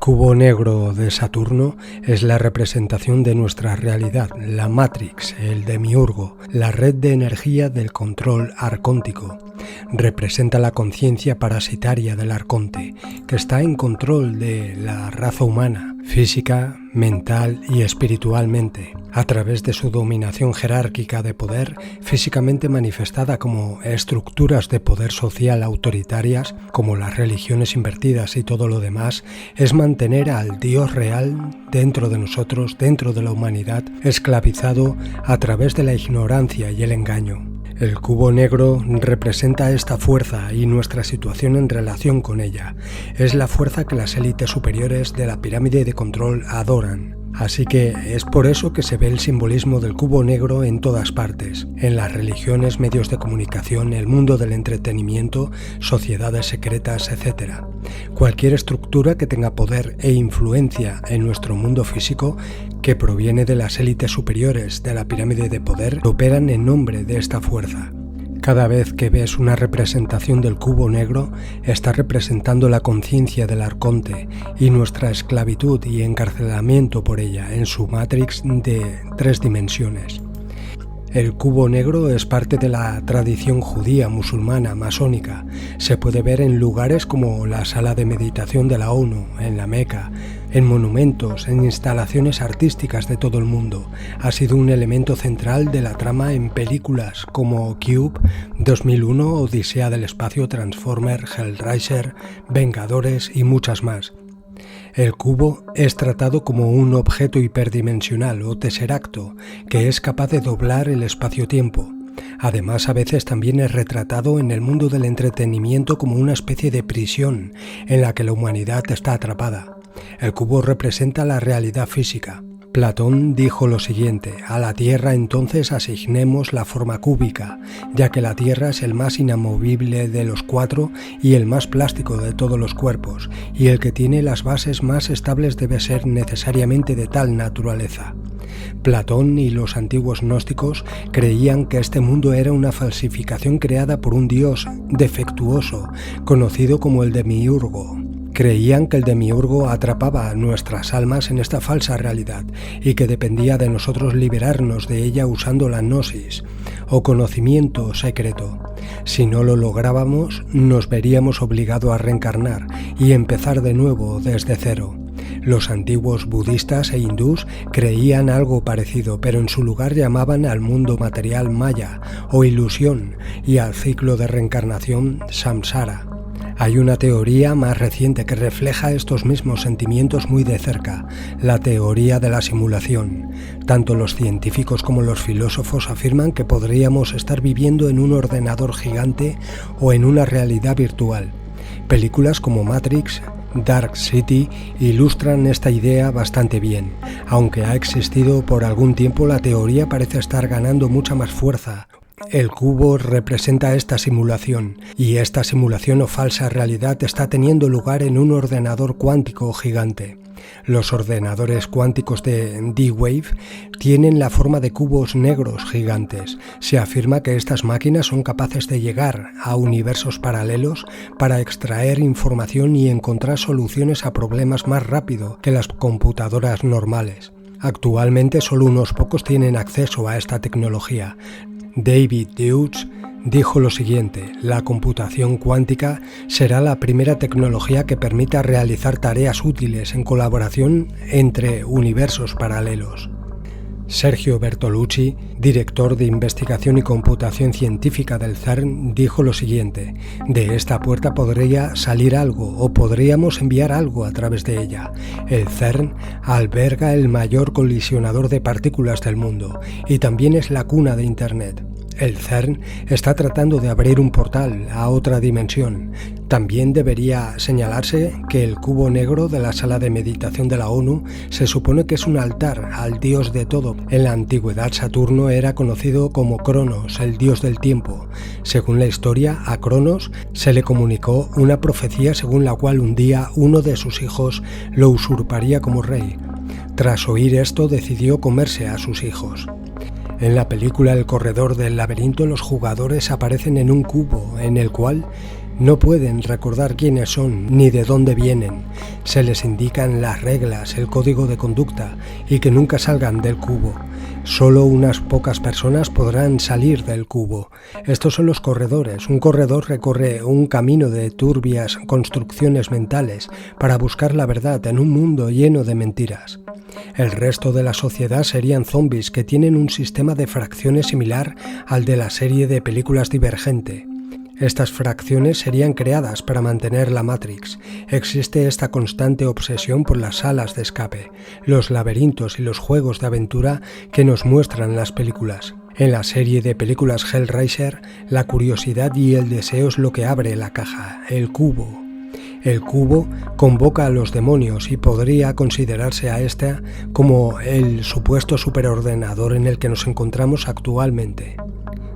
cubo negro de Saturno es la representación de nuestra realidad, la Matrix, el demiurgo, la red de energía del control arcóntico. Representa la conciencia parasitaria del Arconte, que está en control de la raza humana, física, mental y espiritualmente, a través de su dominación jerárquica de poder, físicamente manifestada como estructuras de poder social autoritarias, como las religiones invertidas y todo lo demás, es mantener al Dios real dentro de nosotros, dentro de la humanidad, esclavizado a través de la ignorancia y el engaño. El cubo negro representa esta fuerza y nuestra situación en relación con ella. Es la fuerza que las élites superiores de la pirámide de control adoran. Así que es por eso que se ve el simbolismo del cubo negro en todas partes, en las religiones, medios de comunicación, el mundo del entretenimiento, sociedades secretas, etc. Cualquier estructura que tenga poder e influencia en nuestro mundo físico, que proviene de las élites superiores de la pirámide de poder, operan en nombre de esta fuerza. Cada vez que ves una representación del cubo negro, está representando la conciencia del Arconte y nuestra esclavitud y encarcelamiento por ella en su Matrix de 3 dimensiones. El cubo negro es parte de la tradición judía, musulmana, masónica. Se puede ver en lugares como la sala de meditación de la ONU, en la Meca, en monumentos, en instalaciones artísticas de todo el mundo. Ha sido un elemento central de la trama en películas como Cube, 2001, Odisea del Espacio, Transformer, Hellraiser, Vengadores y muchas más. El cubo es tratado como un objeto hiperdimensional o tesseracto que es capaz de doblar el espacio-tiempo. Además, a veces también es retratado en el mundo del entretenimiento como una especie de prisión en la que la humanidad está atrapada. El cubo representa la realidad física. Platón dijo lo siguiente: a la Tierra entonces asignemos la forma cúbica, ya que la Tierra es el más inamovible de los 4 y el más plástico de todos los cuerpos, y el que tiene las bases más estables debe ser necesariamente de tal naturaleza. Platón y los antiguos gnósticos creían que este mundo era una falsificación creada por un dios defectuoso, conocido como el demiurgo. Creían que el demiurgo atrapaba a nuestras almas en esta falsa realidad y que dependía de nosotros liberarnos de ella usando la gnosis o conocimiento secreto. Si no lo lográbamos, nos veríamos obligados a reencarnar y empezar de nuevo desde cero. Los antiguos budistas e hindús creían algo parecido, pero en su lugar llamaban al mundo material maya o ilusión y al ciclo de reencarnación samsara. Hay una teoría más reciente que refleja estos mismos sentimientos muy de cerca, la teoría de la simulación. Tanto los científicos como los filósofos afirman que podríamos estar viviendo en un ordenador gigante o en una realidad virtual. Películas como Matrix, Dark City ilustran esta idea bastante bien. Aunque ha existido por algún tiempo, la teoría parece estar ganando mucha más fuerza. El cubo representa esta simulación, y esta simulación o falsa realidad está teniendo lugar en un ordenador cuántico gigante. Los ordenadores cuánticos de D-Wave tienen la forma de cubos negros gigantes. Se afirma que estas máquinas son capaces de llegar a universos paralelos para extraer información y encontrar soluciones a problemas más rápido que las computadoras normales. Actualmente solo unos pocos tienen acceso a esta tecnología. David Deutsch dijo lo siguiente: la computación cuántica será la primera tecnología que permita realizar tareas útiles en colaboración entre universos paralelos. Sergio Bertolucci, director de investigación y computación científica del CERN, dijo lo siguiente: de esta puerta podría salir algo o podríamos enviar algo a través de ella. El CERN alberga el mayor colisionador de partículas del mundo y también es la cuna de Internet. El CERN está tratando de abrir un portal a otra dimensión. También debería señalarse que el cubo negro de la sala de meditación de la ONU se supone que es un altar al dios de todo. En la antigüedad, Saturno era conocido como Cronos, el dios del tiempo. Según la historia, a Cronos se le comunicó una profecía según la cual un día uno de sus hijos lo usurparía como rey. Tras oír esto, decidió comerse a sus hijos. En la película El corredor del laberinto, los jugadores aparecen en un cubo en el cual No pueden recordar quiénes son ni de dónde vienen. Se les indican las reglas, el código de conducta y que nunca salgan del cubo. Solo unas pocas personas podrán salir del cubo. Estos son los corredores. Un corredor recorre un camino de turbias construcciones mentales para buscar la verdad en un mundo lleno de mentiras. El resto de la sociedad serían zombies que tienen un sistema de fracciones similar al de la serie de películas Divergente. Estas fracciones serían creadas para mantener la Matrix. Existe esta constante obsesión por las salas de escape, los laberintos y los juegos de aventura que nos muestran las películas. En la serie de películas Hellraiser, la curiosidad y el deseo es lo que abre la caja, el cubo. El cubo convoca a los demonios y podría considerarse a esta como el supuesto superordenador en el que nos encontramos actualmente.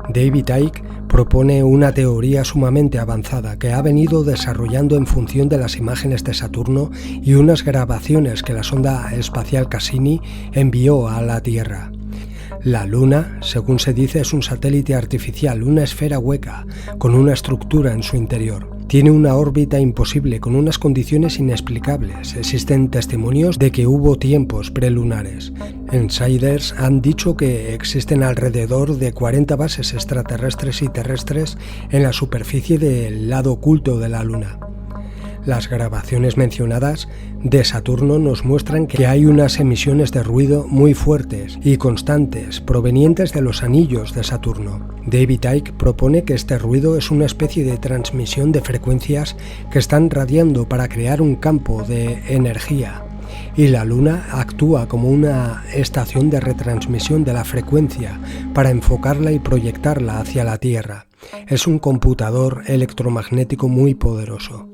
David Icke propone una teoría sumamente avanzada que ha venido desarrollando en función de las imágenes de Saturno y unas grabaciones que la sonda espacial Cassini envió a la Tierra. La Luna, según se dice, es un satélite artificial, una esfera hueca, con una estructura en su interior. Tiene una órbita imposible, con unas condiciones inexplicables. Existen testimonios de que hubo tiempos prelunares. Insiders han dicho que existen alrededor de 40 bases extraterrestres y terrestres en la superficie del lado oculto de la Luna. Las grabaciones mencionadas de Saturno nos muestran que hay unas emisiones de ruido muy fuertes y constantes provenientes de los anillos de Saturno. David Icke propone que este ruido es una especie de transmisión de frecuencias que están radiando para crear un campo de energía. Y la Luna actúa como una estación de retransmisión de la frecuencia para enfocarla y proyectarla hacia la Tierra. Es un computador electromagnético muy poderoso.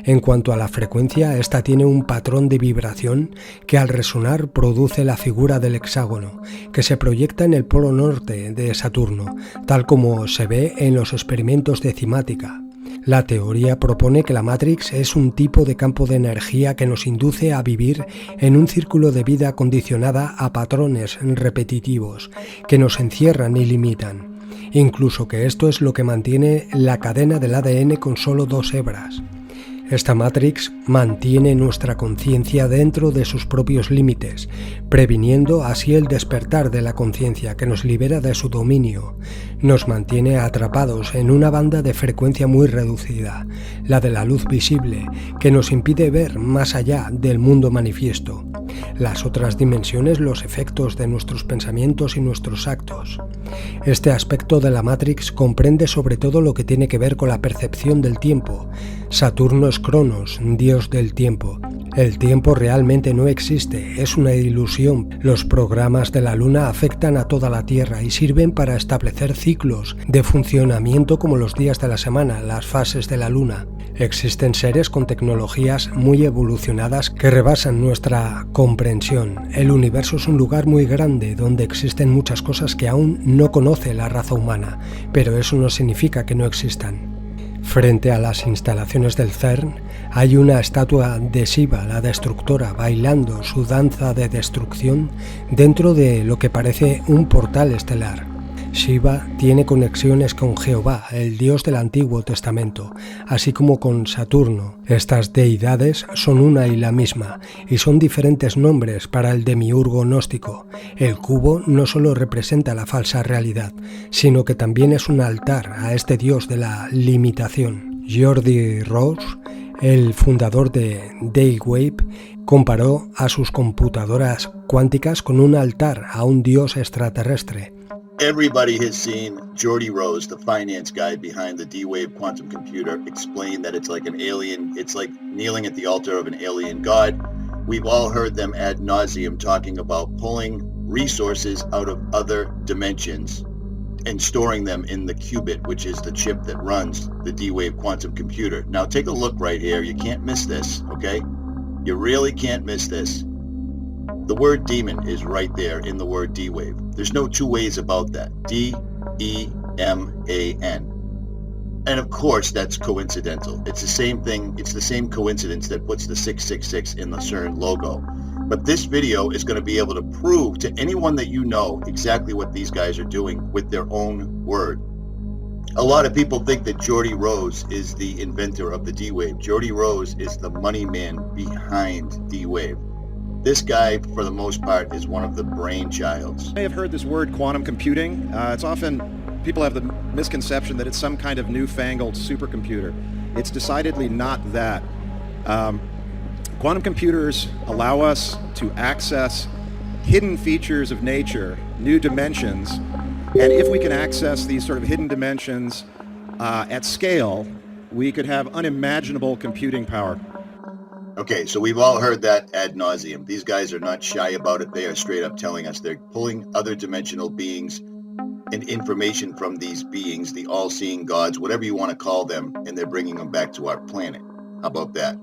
En cuanto a la frecuencia, esta tiene un patrón de vibración que al resonar produce la figura del hexágono, que se proyecta en el polo norte de Saturno, tal como se ve en los experimentos de cimática. La teoría propone que la Matrix es un tipo de campo de energía que nos induce a vivir en un círculo de vida condicionada a patrones repetitivos, que nos encierran y limitan. Incluso que esto es lo que mantiene la cadena del ADN con solo 2 hebras. Esta Matrix mantiene nuestra conciencia dentro de sus propios límites, previniendo así el despertar de la conciencia que nos libera de su dominio. Nos mantiene atrapados en una banda de frecuencia muy reducida, la de la luz visible, que nos impide ver más allá del mundo manifiesto. Las otras dimensiones, los efectos de nuestros pensamientos y nuestros actos. Este aspecto de la Matrix comprende sobre todo lo que tiene que ver con la percepción del tiempo. Saturno es Cronos, dios del tiempo. El tiempo realmente no existe, es una ilusión. Los programas de la Luna afectan a toda la Tierra y sirven para establecer ciclos de funcionamiento como los días de la semana, las fases de la Luna. Existen seres con tecnologías muy evolucionadas que rebasan nuestra comprensión. El universo es un lugar muy grande donde existen muchas cosas que aún no conoce la raza humana, pero eso no significa que no existan. Frente a las instalaciones del CERN hay una estatua de Shiva, la destructora, bailando su danza de destrucción dentro de lo que parece un portal estelar. Shiva tiene conexiones con Jehová, el dios del Antiguo Testamento, así como con Saturno. Estas deidades son una y la misma, y son diferentes nombres para el demiurgo gnóstico. El cubo no solo representa la falsa realidad, sino que también es un altar a este dios de la limitación. Jordi Ross, el fundador de D-Wave, comparó a sus computadoras cuánticas con un altar a un dios extraterrestre. Everybody has seen Jordi Rose, the finance guy behind the D-Wave quantum computer, explain that it's like an alien, it's like kneeling at the altar of an alien god. We've all heard them ad nauseum talking about pulling resources out of other dimensions and storing them in the qubit, which is the chip that runs the D-Wave quantum computer. Now take a look right here. You can't miss this, okay? You really can't miss this. The word demon is right there in the word D-Wave. There's no two ways about that. D-E-M-A-N. And of course, that's coincidental. It's the same thing. It's the same coincidence that puts the 666 in the CERN logo. But this video is going to be able to prove to anyone that you know exactly what these guys are doing with their own word. A lot of people think that Geordie Rose is the inventor of the D-Wave. Geordie Rose is the money man behind D-Wave. This guy, for the most part, is one of the brainchilds. You may have heard this word quantum computing. It's often, people have the misconception that it's some kind of newfangled supercomputer. It's decidedly not that. Quantum computers allow us to access hidden features of nature, new dimensions, and if we can access these sort of hidden dimensions at scale, we could have unimaginable computing power. Okay, so we've all heard that ad nauseum. These guys are not shy about it. They are straight up telling us they're pulling other dimensional beings and information from these beings, the all-seeing gods, whatever you want to call them, and they're bringing them back to our planet. How about that?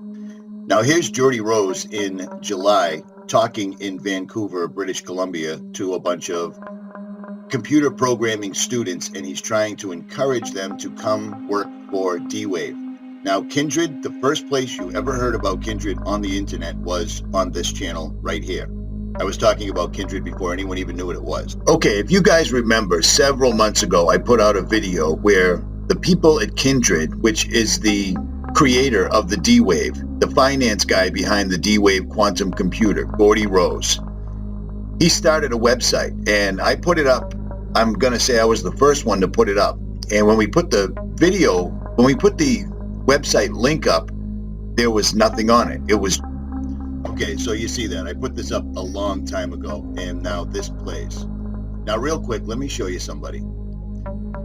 Now here's Geordie Rose in July talking in Vancouver, British Columbia, to a bunch of computer programming students, and he's trying to encourage them to come work for D-Wave. Now, Kindred, the first place you ever heard about Kindred on the internet was on this channel right here. I was talking about Kindred before anyone even knew what it was. Okay, if you guys remember, several months ago, I put out a video where the people at Kindred, which is the creator of the D-Wave, the finance guy behind the D-Wave quantum computer, Geordie Rose, he started a website, and I put it up. I'm going to say I was the first one to put it up. And when we put the website link up, there was nothing on it. It was, okay, so you see that. I put this up a long time ago, and now this plays. Now, real quick, let me show you somebody.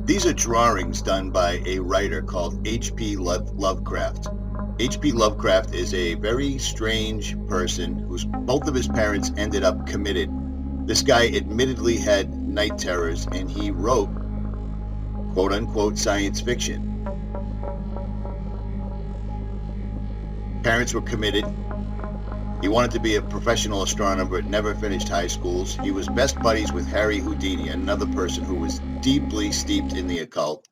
These are drawings done by a writer called H.P. Lovecraft. H.P. Lovecraft is a very strange person whose both of his parents ended up committed. This guy admittedly had night terrors, and he wrote, quote-unquote, science fiction. Parents were committed. He wanted to be a professional astronomer, but never finished high schools. He was best buddies with Harry Houdini, another person who was deeply steeped in the occult.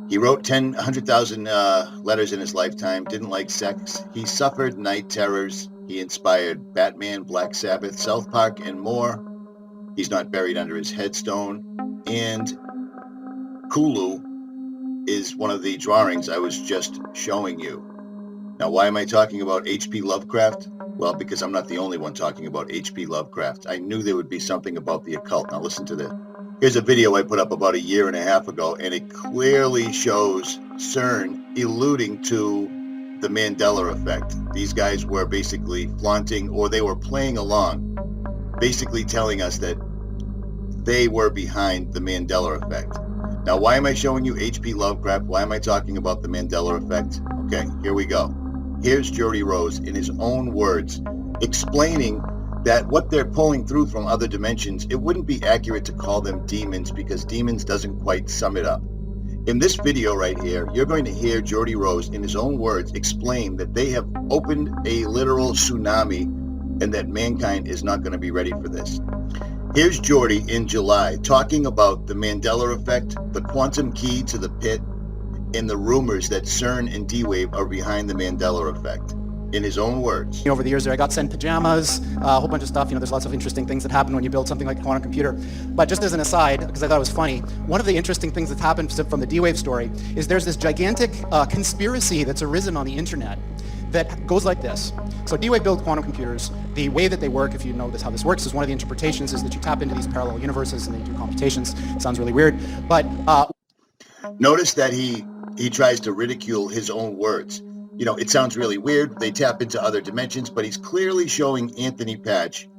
He wrote 100,000 letters in his lifetime, didn't like sex. He suffered night terrors. He inspired Batman, Black Sabbath, South Park, and more. He's not buried under his headstone. And Kulu is one of the drawings I was just showing you. Now, why am I talking about H.P. Lovecraft? Well, because I'm not the only one talking about H.P. Lovecraft. I knew there would be something about the occult. Now, listen to this. Here's a video I put up about a year and a half ago, and it clearly shows CERN alluding to the Mandela effect. These guys were basically flaunting, or they were playing along, basically telling us that they were behind the Mandela effect. Now, why am I showing you H.P. Lovecraft? Why am I talking about the Mandela effect? Okay, here we go. Here's Geordie Rose in his own words explaining that what they're pulling through from other dimensions, it wouldn't be accurate to call them demons because demons doesn't quite sum it up. In this video right here, you're going to hear Geordie Rose in his own words explain that they have opened a literal tsunami and that mankind is not going to be ready for this. Here's Geordie in July talking about the Mandela effect, the quantum key to the pit, and the rumors that CERN and D-Wave are behind the Mandela effect. In his own words. Over the years there, I got sent pajamas, a whole bunch of stuff. There's lots of interesting things that happen when you build something like a quantum computer. But just as an aside, because I thought it was funny, one of the interesting things that's happened from the D-Wave story is there's this gigantic conspiracy that's arisen on the internet that goes like this. So D-Wave built quantum computers. The way that they work, if you know how this works, is one of the interpretations is that you tap into these parallel universes and they do computations. It sounds really weird, but... Notice that he tries to ridicule his own words. It sounds really weird. They tap into other dimensions, but he's clearly showing Anthony Patch,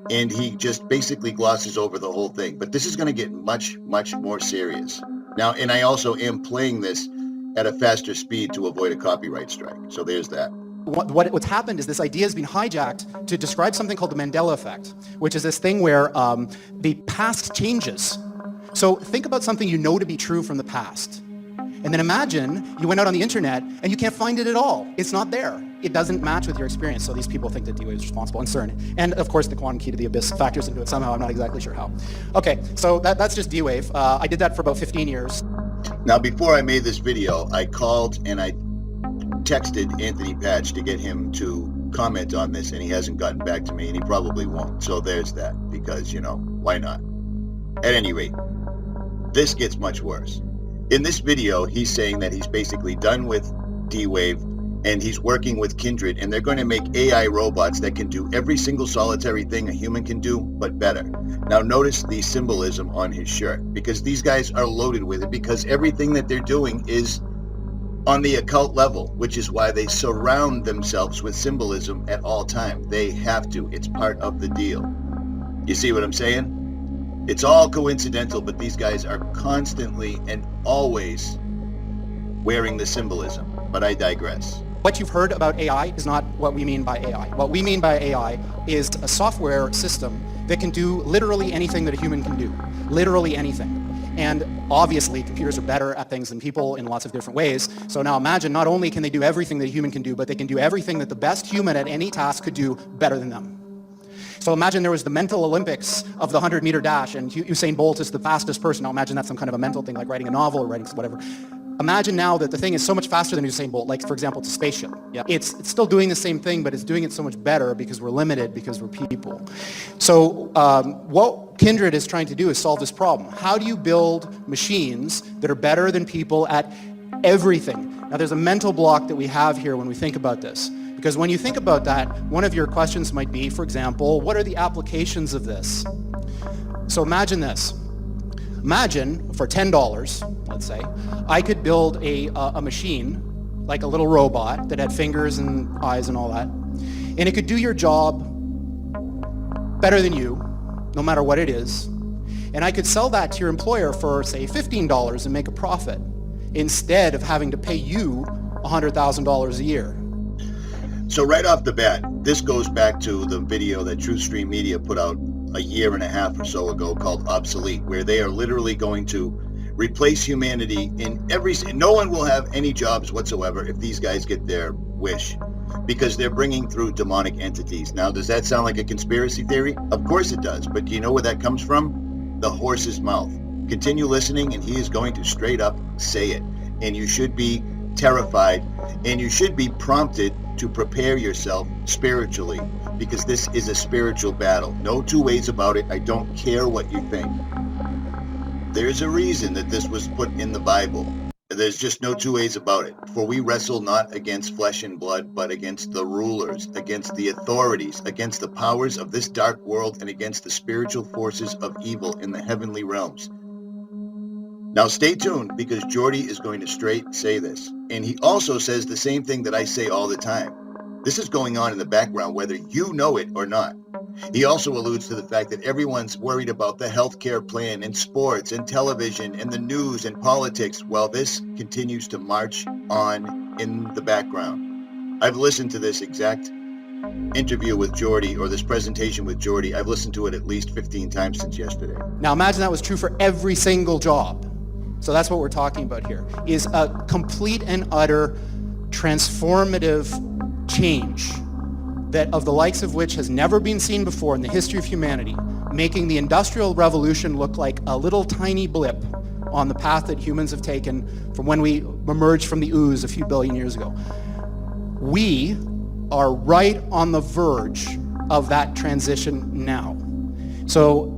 and he just basically glosses over the whole thing. But this is going to get much, much more serious. Now, and I also am playing this at a faster speed to avoid a copyright strike. So there's that. What's happened is this idea has been hijacked to describe something called the Mandela effect, which is this thing where the past changes. So think about something you know to be true from the past. And then imagine you went out on the internet and you can't find it at all. It's not there. It doesn't match with your experience. So these people think that D-Wave is responsible, and CERN. And of course the quantum key to the abyss factors into it somehow. I'm not exactly sure how. Okay, so that's just D-Wave. I did that for about 15 years. Now, before I made this video, I called and I texted Anthony Patch to get him to comment on this, and he hasn't gotten back to me, and he probably won't. So there's that, because, why not? At any rate, this gets much worse. In this video, he's saying that he's basically done with D-Wave and he's working with Kindred, and they're going to make AI robots that can do every single solitary thing a human can do, but better. Now notice the symbolism on his shirt, because these guys are loaded with it, because everything that they're doing is on the occult level, which is why they surround themselves with symbolism at all times. They have to. It's part of the deal. You see what I'm saying? It's all coincidental, but these guys are constantly and always wearing the symbolism. But I digress. What you've heard about AI is not what we mean by AI. What we mean by AI is a software system that can do literally anything that a human can do. Literally anything. And obviously, computers are better at things than people in lots of different ways. So now imagine, not only can they do everything that a human can do, but they can do everything that the best human at any task could do better than them. So imagine there was the mental Olympics of the 100-meter dash, and Usain Bolt is the fastest person. Now imagine that's some kind of a mental thing, like writing a novel or writing whatever. Imagine now that the thing is so much faster than Usain Bolt, like for example, it's a spaceship. Yeah. It's still doing the same thing, but it's doing it so much better because we're limited, because we're people. So what Kindred is trying to do is solve this problem. How do you build machines that are better than people at everything? Now there's a mental block that we have here when we think about this. Because when you think about that, one of your questions might be, for example, what are the applications of this? So imagine this. Imagine for $10, let's say, I could build a machine, like a little robot that had fingers and eyes and all that, and it could do your job better than you, no matter what it is, and I could sell that to your employer for, say, $15 and make a profit, instead of having to pay you $100,000 a year. So right off the bat, this goes back to the video that TruthStream Media put out a year and a half or so ago called Obsolete, where they are literally going to replace humanity in no one will have any jobs whatsoever if these guys get their wish, because they're bringing through demonic entities. Now, does that sound like a conspiracy theory? Of course it does, but do you know where that comes from? The horse's mouth. Continue listening and he is going to straight up say it, and you should be terrified and you should be prompted to prepare yourself spiritually, because this is a spiritual battle. No two ways about it. I don't care what you think. There's a reason that this was put in the Bible. There's just no two ways about it. For we wrestle not against flesh and blood, but against the rulers, against the authorities, against the powers of this dark world, and against the spiritual forces of evil in the heavenly realms. Now stay tuned, because Jordy is going to straight say this. And he also says the same thing that I say all the time. This is going on in the background, whether you know it or not. He also alludes to the fact that everyone's worried about the healthcare plan and sports and television and the news and politics, while this continues to march on in the background. I've listened to this exact interview with Jordy, or this presentation with Jordy. I've listened to it at least 15 times since yesterday. Now imagine that was true for every single job. So that's what we're talking about here, is a complete and utter transformative change that of the likes of which has never been seen before in the history of humanity, making the Industrial Revolution look like a little tiny blip on the path that humans have taken from when we emerged from the ooze a few billion years ago. We are right on the verge of that transition now. So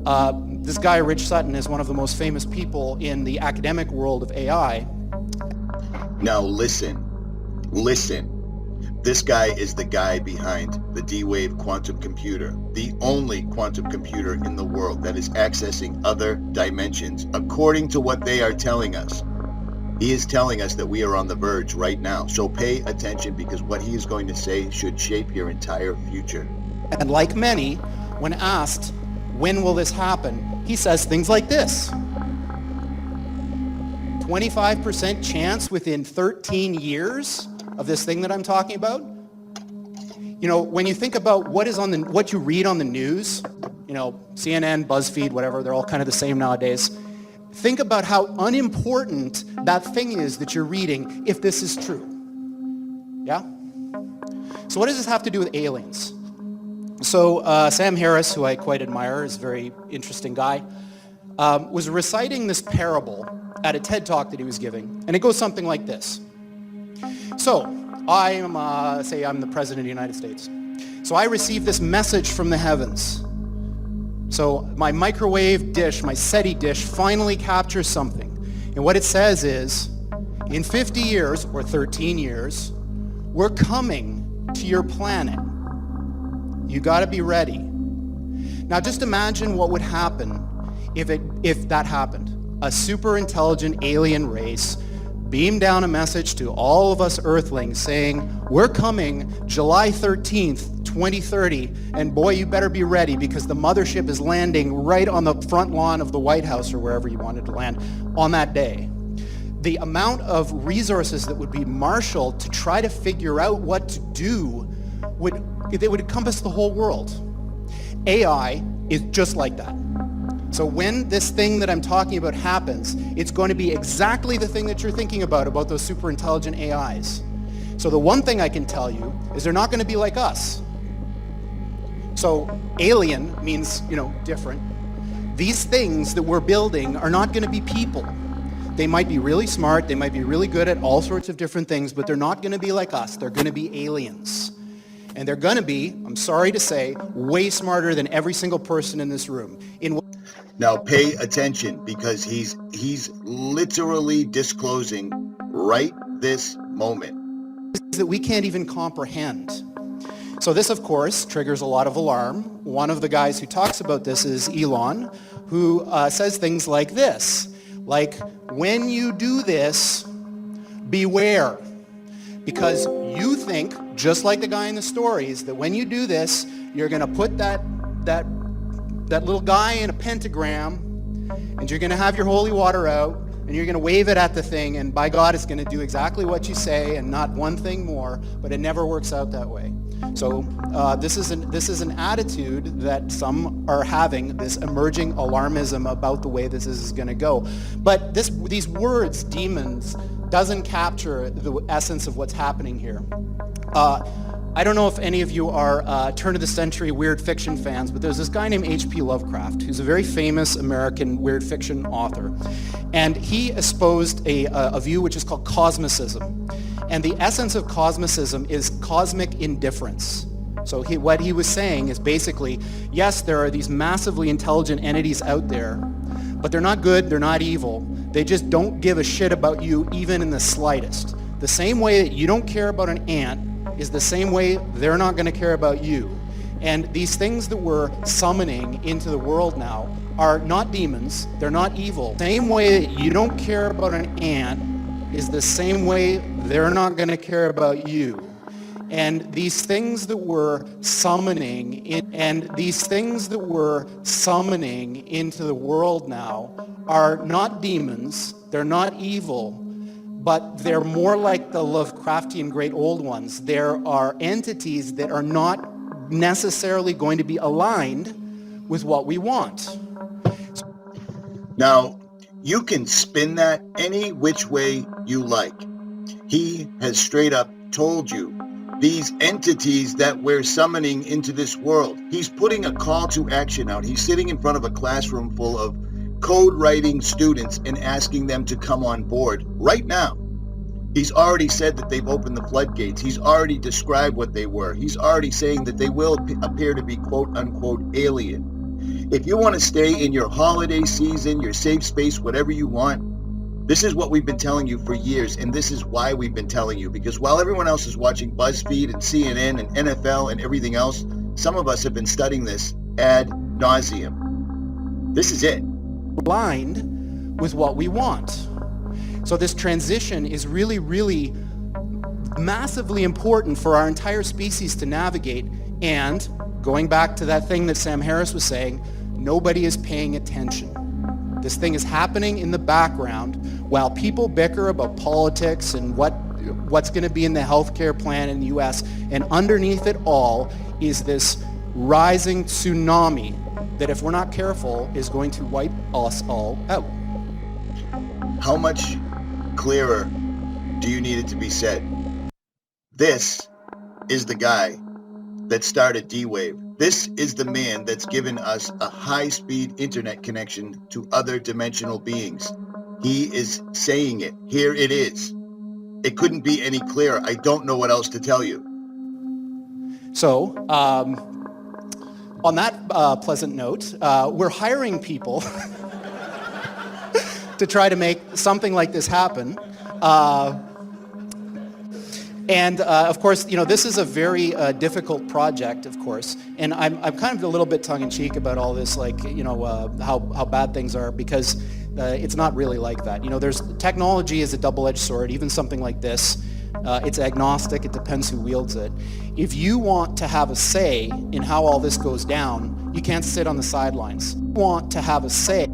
this guy, Rich Sutton, is one of the most famous people in the academic world of AI. Now listen. This guy is the guy behind the D-Wave quantum computer, the only quantum computer in the world that is accessing other dimensions, according to what they are telling us. He is telling us that we are on the verge right now. So pay attention, because what he is going to say should shape your entire future. And like many, when asked, when will this happen, he says things like this. 25% chance within 13 years of this thing that I'm talking about. You know, when you think about what you read on the news, you know, CNN, BuzzFeed, whatever, they're all kind of the same nowadays. Think about how unimportant that thing is that you're reading if this is true. Yeah? So what does this have to do with aliens? So Sam Harris, who I quite admire, is a very interesting guy, was reciting this parable at a TED Talk that he was giving, and it goes something like this. So, I am, say I'm the President of the United States. So I receive this message from the heavens. So my microwave dish, my SETI dish, finally captures something. And what it says is, in 50 years, or 13 years, we're coming to your planet. You gotta be ready. Now just imagine what would happen if that happened. A super intelligent alien race beamed down a message to all of us Earthlings saying, we're coming July 13th, 2030, and boy, you better be ready because the mothership is landing right on the front lawn of the White House or wherever you wanted to land on that day. The amount of resources that would be marshaled to try to figure out what to do would encompass the whole world. AI is just like that. So when this thing that I'm talking about happens, it's going to be exactly the thing that you're thinking about those super intelligent AIs. So the one thing I can tell you is they're not going to be like us. So alien means, different. These things that we're building are not going to be people. They might be really smart, they might be really good at all sorts of different things, but they're not going to be like us. They're going to be aliens. And they're going to be, I'm sorry to say, way smarter than every single person in this room. Now pay attention because he's literally disclosing right this moment that we can't even comprehend. So this, of course, triggers a lot of alarm. One of the guys who talks about this is Elon, who says things like this, like, when you do this, beware. Because you think, just like the guy in the stories, that when you do this, you're going to put that little guy in a pentagram, and you're going to have your holy water out, and you're going to wave it at the thing, and by God, it's going to do exactly what you say and not one thing more, but it never works out that way. So this is an attitude that some are having, this emerging alarmism about the way this is going to go. But these words, demons, doesn't capture the essence of what's happening here. I don't know if any of you are turn-of-the-century weird fiction fans, but there's this guy named H.P. Lovecraft, who's a very famous American weird fiction author. And he espoused a view which is called cosmicism. And the essence of cosmicism is cosmic indifference. So what he was saying is basically, yes, there are these massively intelligent entities out there, but they're not good, they're not evil. They just don't give a shit about you even in the slightest. The same way that you don't care about an ant is the same way they're not going to care about you. And these things that we're summoning into the world now are not demons, they're not evil. The same way that you don't care about an ant is the same way they're not going to care about you. And these things that we're summoning into the world now are not demons, they're not evil, but they're more like the Lovecraftian great old ones. There are entities that are not necessarily going to be aligned with what we want. Now, you can spin that any which way you like. He has straight up told you these entities that we're summoning into this world. He's putting a call to action out. He's sitting in front of a classroom full of code writing students and asking them to come on board right now. He's already said that they've opened the floodgates. He's already described what they were. He's already saying that they will appear to be quote unquote alien. If you want to stay in your holiday season, your safe space, whatever you want, this is what we've been telling you for years, and this is why we've been telling you, because while everyone else is watching BuzzFeed and CNN and NFL and everything else, some of us have been studying this ad nauseum. This is it. Aligned with what we want. So this transition is really, really massively important for our entire species to navigate. And going back to that thing that Sam Harris was saying, nobody is paying attention. This thing is happening in the background while people bicker about politics and what's going to be in the healthcare plan in the US. And underneath it all is this rising tsunami that, if we're not careful, is going to wipe us all out. How much clearer do you need it to be said? This is the guy that started D-Wave. This is the man that's given us a high-speed internet connection to other dimensional beings. He is saying it. Here it is. It couldn't be any clearer. I don't know what else to tell you. So, on that pleasant note, we're hiring people to try to make something like this happen. Of course, this is a very difficult project, of course, and I'm kind of a little bit tongue-in-cheek about all this, like, how bad things are, because it's not really like that. Technology is a double-edged sword, even something like this. It's agnostic, it depends who wields it. If you want to have a say in how all this goes down, you can't sit on the sidelines. You want to have a say.